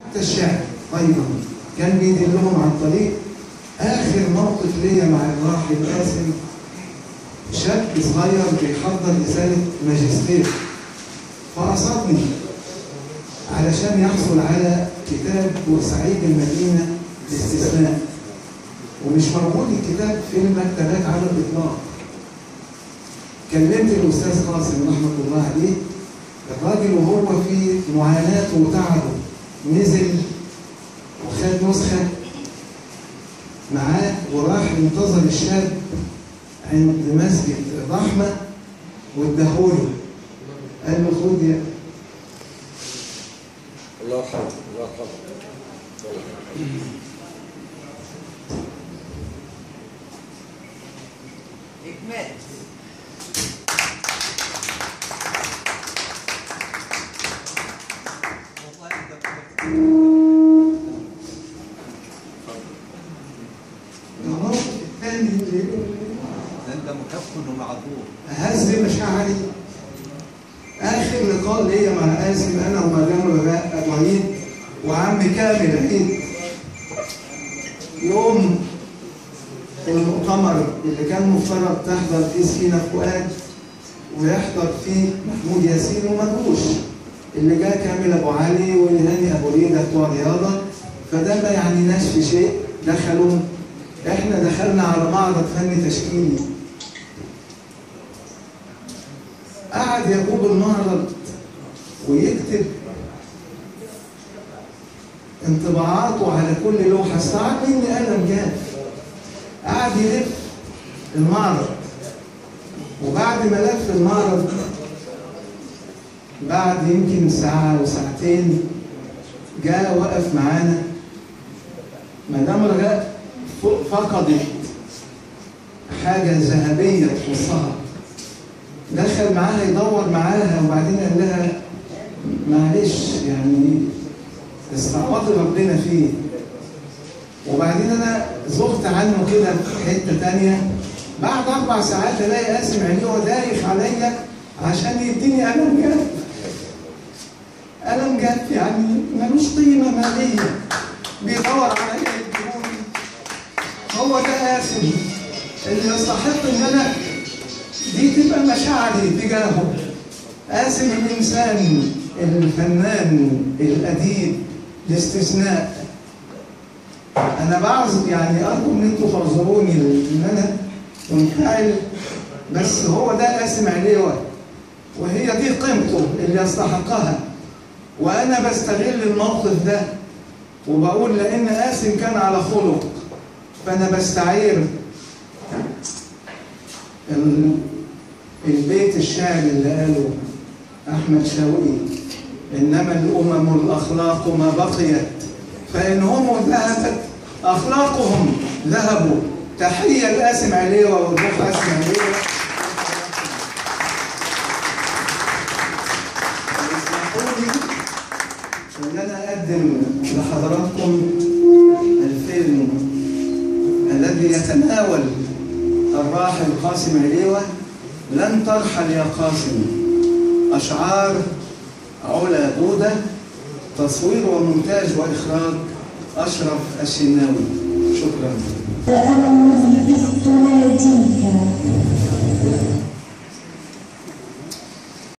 حتى الشعر أيضا كان بيدلهم عن طريق. آخر موقف ليا مع الراحل قاسم، شاب صغير بيحضر رسالة ماجستير فقصدني علشان يحصل على كتاب بورسعيد المدينة باستثناء، ومش موجود الكتاب في المكتبات على الإطلاق. كلمت الأستاذ قاسم رحمة الله عليه، الراجل وهو في معاناته وتعبه نزل وخد نسخة معاه وراح انتظر الشاب عند مسجد الرحمة واداهوله، قال له خد يا الله يرحمه الله يرحمه. إكمال. الموقف الثاني اللي انت مكفن ومعذور. هز مشاعري. آخر لقاء ليا مع قاسم أنا ومدام رجاء أبو عيد وعم كامل عيد، يوم المؤتمر اللي كان مفترض تحضر فيه سكينة فؤاد ويحضر فيه محمود ياسين وما جوش، اللي جاء كامل أبو علي وهاني أبو ريدة بتوع رياضة، فده ما يعنيناش في شيء. دخلوا، احنا دخلنا على معرض فني تشكيلي، قعد يقود المعرض ويكتب انطباعاته على كل لوحه، استعاد مني قلم جاف، قعد يلف المعرض، وبعد ما لف المعرض بعد يمكن ساعه وساعتين جاء وقف معانا. مدام رجاء فقدت حاجه ذهبيه تخصها، دخل معاها يدور معاها وبعدين قال لها معلش يعني استعوض ربنا فيه. وبعدين انا زغت عنه كده في حته ثانيه، بعد 4 ساعات الاقي قاسم عينيه دايخ عليا عشان يديني قلم جاف. قلم جاف يعني ملوش قيمه ماليه، بيدور عليا يديهوني. هو ده قاسم اللي يستحق ان انا دي تبقى مشاعري تجاهه. قاسم الإنسان الفنان الأديب الاستثناء. أنا بعذر يعني أرجو إن أنتوا تعذروني إن أنا منفعل، بس هو ده قاسم عليه وهي دي قيمته اللي يستحقها. وأنا بستغل الموقف ده وبقول لأن قاسم كان على خلق، فأنا بستعير البيت الشعر اللي قاله أحمد شوقي: إنما الأمم الأخلاق ما بقيت فإنهم ذهبت أخلاقهم ذهبوا. تحية لقاسم عليوة والضيف قاسم عليوة. اسمحوا لي إن أنا أقدم لحضراتكم الفيلم الذي يتناول الراحل قاسم عليوة. لن ترحل يا قاسم، أشعار علا دودة، تصوير ومونتاج وإخراج أشرف الشناوي. شكرا.